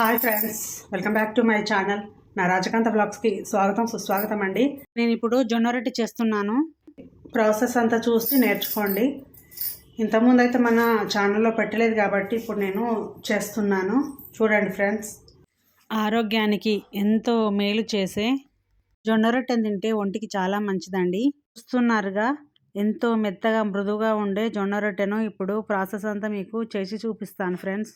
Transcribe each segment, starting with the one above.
Hi friends, welcome back to my channel. నా రాజకాంత బ్లాగ్స్కి స్వాగతం సుస్వాగతం అండి. నేను ఇప్పుడు జొన్న రొట్టె చేస్తున్నాను. ప్రాసెస్ అంతా చూసి నేర్చుకోండి. ఇంతకుముందు అయితే మన ఛానల్లో పెట్టలేదు కాబట్టి ఇప్పుడు నేను చేస్తున్నాను. చూడండి ఫ్రెండ్స్, ఆరోగ్యానికి ఎంతో మేలు చేసే జొన్న రొట్టెని తింటే ఒంటికి చాలా మంచిదండి. చూస్తున్నారుగా, ఎంతో మెత్తగా మృదువుగా ఉండే జొన్న రొట్టెను ఇప్పుడు ప్రాసెస్ అంతా మీకు చేసి చూపిస్తాను ఫ్రెండ్స్.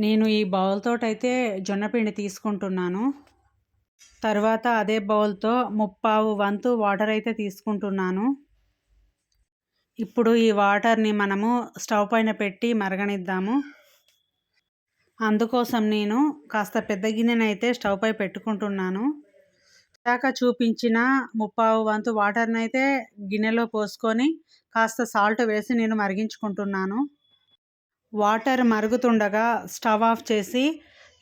నేను ఈ బౌల్తో అయితే జొన్నపిండి తీసుకుంటున్నాను. తర్వాత అదే బౌల్తో 3/4 వంతు వాటర్ అయితే తీసుకుంటున్నాను. ఇప్పుడు ఈ వాటర్ని మనము స్టవ్ పైన పెట్టి మరగనిద్దాము. అందుకోసం నేను కాస్త పెద్ద గిన్నెనైతే స్టవ్ పై పెట్టుకుంటున్నాను. ఇందాక చూపించిన 3/4 వంతు వాటర్ని అయితే గిన్నెలో పోసుకొని కాస్త సాల్ట్ వేసి నేను మరిగించుకుంటున్నాను. వాటర్ మరుగుతుండగా స్టవ్ ఆఫ్ చేసి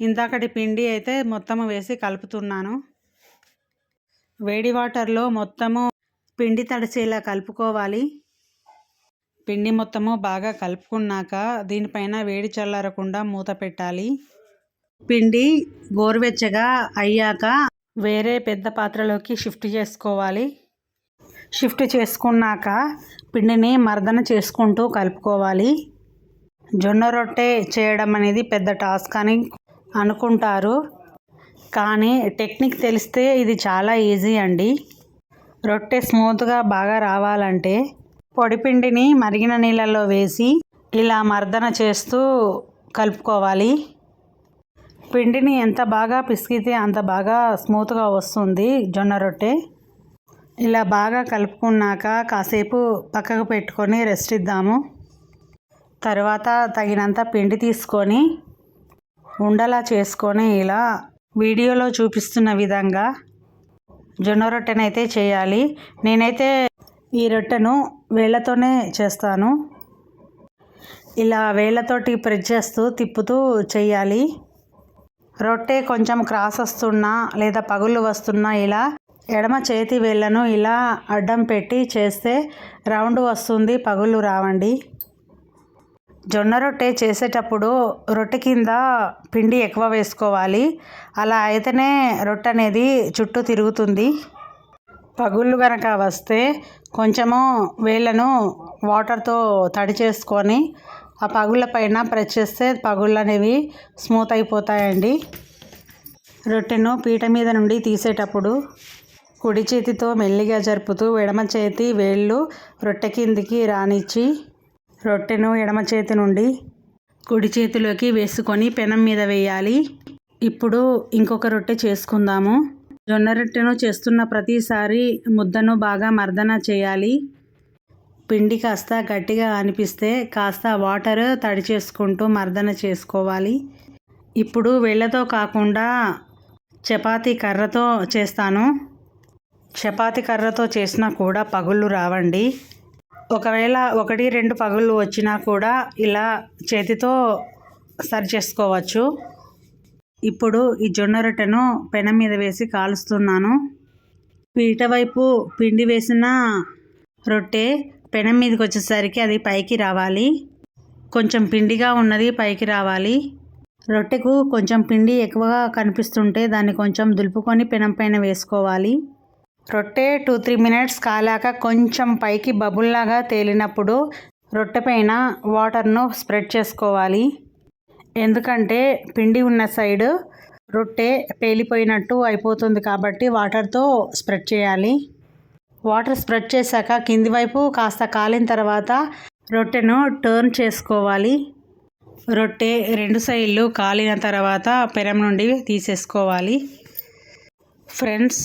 ఇందాకటి పిండి అయితే మొత్తము వేసి కలుపుతున్నాను. వేడి వాటర్లో మొత్తము పిండి తడిసేలా కలుపుకోవాలి. పిండి మొత్తము బాగా కలుపుకున్నాక దీనిపైన వేడి చల్లారకుండా మూత పెట్టాలి. పిండి గోరువెచ్చగా అయ్యాక వేరే పెద్ద పాత్రలోకి షిఫ్ట్ చేసుకోవాలి. షిఫ్ట్ చేసుకున్నాక పిండిని మర్దన చేసుకుంటూ కలుపుకోవాలి. జొన్న రొట్టె చేయడం అనేది పెద్ద టాస్క్ అని అనుకుంటారు, కానీ టెక్నిక్ తెలిస్తే ఇది చాలా ఈజీ అండి. రొట్టె స్మూత్గా బాగా రావాలంటే పొడిపిండిని మరిగిన నీళ్ళల్లో వేసి ఇలా మర్దన చేస్తూ కలుపుకోవాలి. పిండిని ఎంత బాగా పిసికితే అంత బాగా స్మూత్గా వస్తుంది జొన్న రొట్టె. ఇలా బాగా కలుపుకున్నాక కాసేపు పక్కకు పెట్టుకొని రెస్ట్ ఇద్దాము. తర్వాత తగినంత పిండి తీసుకొని ఉండలా చేసుకొని ఇలా వీడియోలో చూపిస్తున్న విధంగా జొన్న రొట్టెనైతే చేయాలి. నేనైతే ఈ రొట్టెను వేళ్ళతోనే చేస్తాను. ఇలా వేళ్ళతోటి ప్రెస్ చేస్తూ తిప్పుతూ చేయాలి. రొట్టె కొంచెం క్రాస్ వస్తున్నా లేదా పగుళ్ళు వస్తున్నా ఇలా ఎడమ చేతి వేళ్ళను ఇలా అడ్డం పెట్టి చేస్తే రౌండ్ వస్తుంది, పగుళ్ళు రావండి. జొన్న రొట్టె చేసేటప్పుడు రొట్టె కింద పిండి ఎక్కువ వేసుకోవాలి. అలా అయితేనే రొట్టె అనేది చుట్టూ తిరుగుతుంది. పగుళ్ళు కనుక వస్తే కొంచెము వేళ్ళను వాటర్తో తడి చేసుకొని ఆ పగుళ్ళ పైన ప్రెస్ చేస్తే పగుళ్ళు అనేవి స్మూత్ అయిపోతాయండి. రొట్టెను పీట మీద నుండి తీసేటప్పుడు కుడి చేతితో మెల్లిగా జరుపుతూ ఎడమ చేతి వేళ్ళు రొట్టె కిందికి రానిచ్చి రొట్టెను ఎడమ చేతి నుండి కుడి చేతిలోకి వేసుకొని పెనం మీద వేయాలి. ఇప్పుడు ఇంకొక రొట్టె చేసుకుందాము. జొన్న రొట్టెను చేస్తున్న ప్రతిసారి ముద్దను బాగా మర్దన చేయాలి. పిండి కాస్త గట్టిగా అనిపిస్తే కాస్త వాటర్ తడి చేసుకుంటూ మర్దన చేసుకోవాలి. ఇప్పుడు వేళ్ళతో కాకుండా చపాతీ కర్రతో చేస్తాను. చపాతీ కర్రతో చేసినా కూడా పగుళ్ళు రావండి. ఒకవేళ 1-2 పగుళ్ళు వచ్చినా కూడా ఇలా చేతితో సరి చేసుకోవచ్చు. ఇప్పుడు ఈ జొన్న రొట్టెను పెనం మీద వేసి కాలుస్తున్నాను. పీట వైపు పిండి వేసిన రొట్టె పెనం మీదకి వచ్చేసరికి అది పైకి రావాలి. కొంచెం పిండిగా ఉన్నది పైకి రావాలి. రొట్టెకు కొంచెం పిండి ఎక్కువగా కనిపిస్తుంటే దాన్ని కొంచెం దులుపుకొని పెనం పైన వేసుకోవాలి. రొట్టె 2-3 మినిట్స్ కాలాక కొంచెం పైకి బబుల్లాగా తేలినప్పుడు రొట్టె పైన వాటర్ను స్ప్రెడ్ చేసుకోవాలి. ఎందుకంటే పిండి ఉన్న సైడ్ రొట్టె పేలిపోయినట్టు అయిపోతుంది కాబట్టి వాటర్తో స్ప్రెడ్ చేయాలి. వాటర్ స్ప్రెడ్ చేశాక కింది వైపు కాస్త కాలిన తర్వాత రొట్టెను టర్న్ చేసుకోవాలి. రొట్టె 2 సైడ్లు కాలిన తర్వాత పెనం నుండి తీసేసుకోవాలి. ఫ్రెండ్స్,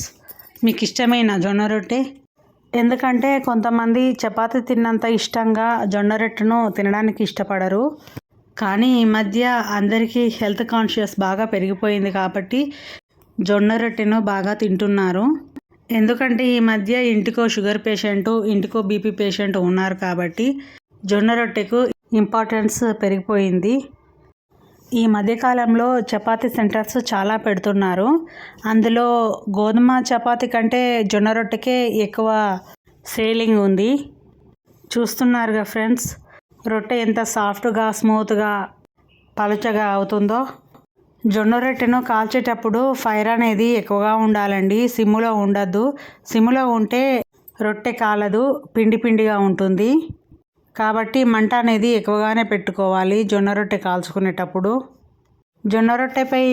మీకు ఇష్టమైన జొన్న రొట్టె, ఎందుకంటే కొంతమంది చపాతీ తిన్నంత ఇష్టంగా జొన్న రొట్టెను తినడానికి ఇష్టపడరు, కానీ ఈ మధ్య అందరికీ హెల్త్ కాన్షియస్ బాగా పెరిగిపోయింది కాబట్టి జొన్న రొట్టెను బాగా తింటున్నారు. ఎందుకంటే ఈ మధ్య ఇంటికో షుగర్ పేషెంటు, ఇంటికో బీపీ పేషెంట్ ఉన్నారు కాబట్టి జొన్న రొట్టెకు ఇంపార్టెన్స్ పెరిగిపోయింది. ఈ మధ్యకాలంలో చపాతీ సెంటర్స్ చాలా పెడుతున్నారు. అందులో గోధుమ చపాతీ కంటే జొన్న రొట్టెకే ఎక్కువ సేలింగ్ ఉంది. చూస్తున్నారుగా ఫ్రెండ్స్, రొట్టె ఎంత సాఫ్ట్గా స్మూత్గా పలుచగా అవుతుందో. జొన్న రొట్టెను కాల్చేటప్పుడు ఫైర్ అనేది ఎక్కువగా ఉండాలండి, సిమ్ములో ఉండద్దు. సిమ్ములో ఉంటే రొట్టె కాలదు, పిండి పిండిగా ఉంటుంది. కాబట్టి మంట అనేది ఎక్కువగానే పెట్టుకోవాలి జొన్న రొట్టె కాల్చుకునేటప్పుడు. జొన్న రొట్టెపై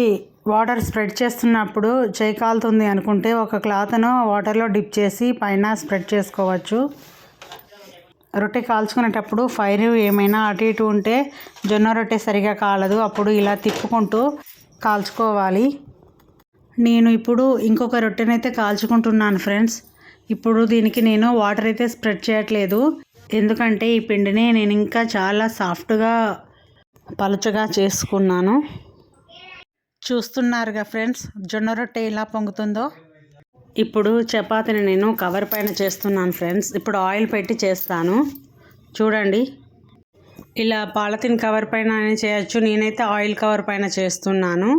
వాటర్ స్ప్రెడ్ చేస్తున్నప్పుడు చేయి కాలుతుంది అనుకుంటే ఒక క్లాత్ను వాటర్లో డిప్ చేసి పైన స్ప్రెడ్ చేసుకోవచ్చు. రొట్టె కాల్చుకునేటప్పుడు ఫైర్ ఏమైనా అటు ఇటు ఉంటే జొన్న రొట్టె సరిగా కాలదు. అప్పుడు ఇలా తిప్పుకుంటూ కాల్చుకోవాలి. నేను ఇప్పుడు ఇంకొక రొట్టెనైతే కాల్చుకుంటున్నాను ఫ్రెండ్స్. ఇప్పుడు దీనికి నేను వాటర్ అయితే స్ప్రెడ్ చేయట్లేదు, ఎందుకంటే ఈ పిండిని నేను ఇంకా చాలా సాఫ్ట్గా పలుచగా చేసుకున్నాను. చూస్తున్నారుగా ఫ్రెండ్స్ జొన్న రొట్టె ఎలా పొంగుతుందో. ఇప్పుడు చపాతీని నేను కవర్ పైన చేస్తున్నాను ఫ్రెండ్స్. ఇప్పుడు ఆయిల్ పెట్టి చేస్తాను చూడండి. ఇలా పాలిథిన్ కవర్ పైన చేయొచ్చు, నేనైతే ఆయిల్ కవర్ పైన చేస్తున్నాను.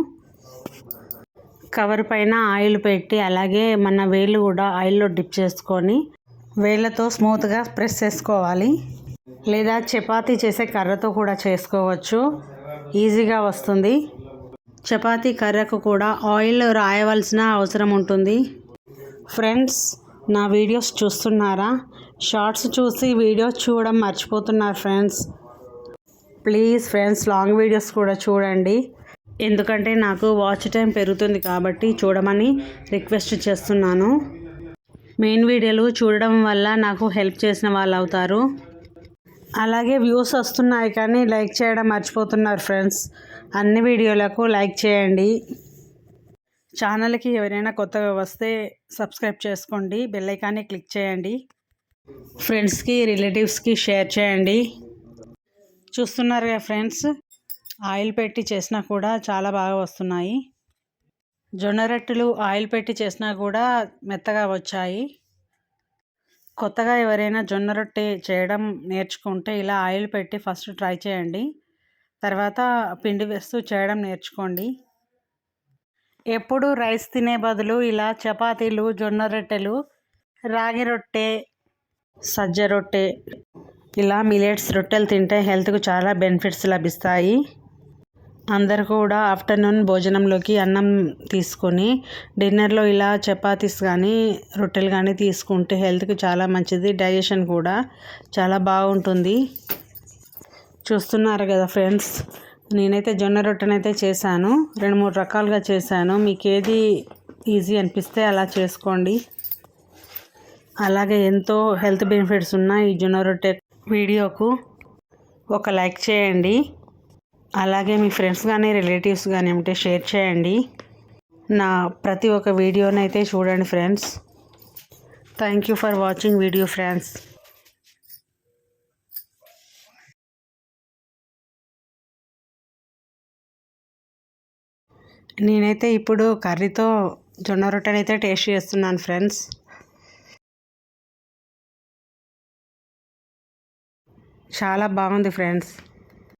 కవర్ పైన ఆయిల్ పెట్టి అలాగే మన వేళ్ళు కూడా ఆయిల్లో డిప్ చేసుకొని వేళ్ళతో స్మూత్గా ప్రెస్ చేసుకోవాలి. లేదా చపాతీ చేసే కర్రతో కూడా చేసుకోవచ్చు, ఈజీగా వస్తుంది. చపాతీ కర్రకు కూడా ఆయిల్ రాయవలసిన అవసరం ఉంటుంది. ఫ్రెండ్స్ నా వీడియోస్ చూస్తున్నారా? షార్ట్స్ చూసి వీడియోస్ చూడడం మర్చిపోతున్నారు friends. Please friends long videos కూడా చూడండి, ఎందుకంటే నాకు వాచ్ టైం పెరుగుతుంది కాబట్టి చూడమని రిక్వెస్ట్ చేస్తున్నాను. మెయిన్ వీడియోలు చూడడం వల్ల నాకు హెల్ప్ చేసిన వాళ్ళు అవుతారు. అలాగే వ్యూస్ వస్తున్నాయి కానీ లైక్ చేయడం మర్చిపోతున్నారు ఫ్రెండ్స్. అన్ని వీడియోలకు లైక్ చేయండి. ఛానల్కి ఎవరైనా కొత్తగా వస్తే సబ్స్క్రైబ్ చేసుకోండి, బెల్ ఐకాన్ని క్లిక్ చేయండి. ఫ్రెండ్స్కి రిలేటివ్స్కి షేర్ చేయండి. చూస్తున్నారు కదా ఫ్రెండ్స్, ఆయిల్ పెట్టి చేసినా కూడా చాలా బాగా వస్తున్నాయి. జొన్న రొట్టెలు ఆయిల్ పెట్టి చేసినా కూడా మెత్తగా వచ్చాయి. కొత్తగా ఎవరైనా జొన్న రొట్టె చేయడం నేర్చుకుంటే ఇలా ఆయిల్ పెట్టి ఫస్ట్ ట్రై చేయండి, తర్వాత పిండి వేస్తూ చేయడం నేర్చుకోండి. ఎప్పుడు రైస్ తినే బదులు ఇలా చపాతీలు, జొన్న రొట్టెలు, రాగి రొట్టె, సజ్జ రొట్టె, ఇలా మిలెట్స్ రొట్టెలు తింటే హెల్త్కు చాలా బెనిఫిట్స్ లభిస్తాయి. అందరు కూడా ఆఫ్టర్నూన్ భోజనంలోకి అన్నం తీసుకొని డిన్నర్లో ఇలా చపాతీస్ కానీ రొట్టెలు కానీ తీసుకుంటే హెల్త్కి చాలా మంచిది. డైజెషన్ కూడా చాలా బాగుంటుంది. చూస్తున్నారు కదా ఫ్రెండ్స్, నేనైతే జొన్న రొట్టెనైతే చేశాను, 2-3 రకాలుగా చేశాను. మీకు ఏది ఈజీ అనిపిస్తే అలా చేసుకోండి. అలాగే ఎంతో హెల్త్ బెనిఫిట్స్ ఉన్న ఈ జొన్న రొట్టె వీడియోకు ఒక లైక్ చేయండి. అలాగే మీ ఫ్రెండ్స్ కానీ రిలేటివ్స్ కానీ ఉంటే షేర్ చేయండి. నా ప్రతి ఒక్క వీడియోనైతే చూడండి friends. Thank you for watching video friends. నేనైతే ఇప్పుడు కర్రీతో జొన్న రొట్టెనైతే టేస్ట్ చేస్తున్నాను ఫ్రెండ్స్. చాలా బాగుంది ఫ్రెండ్స్.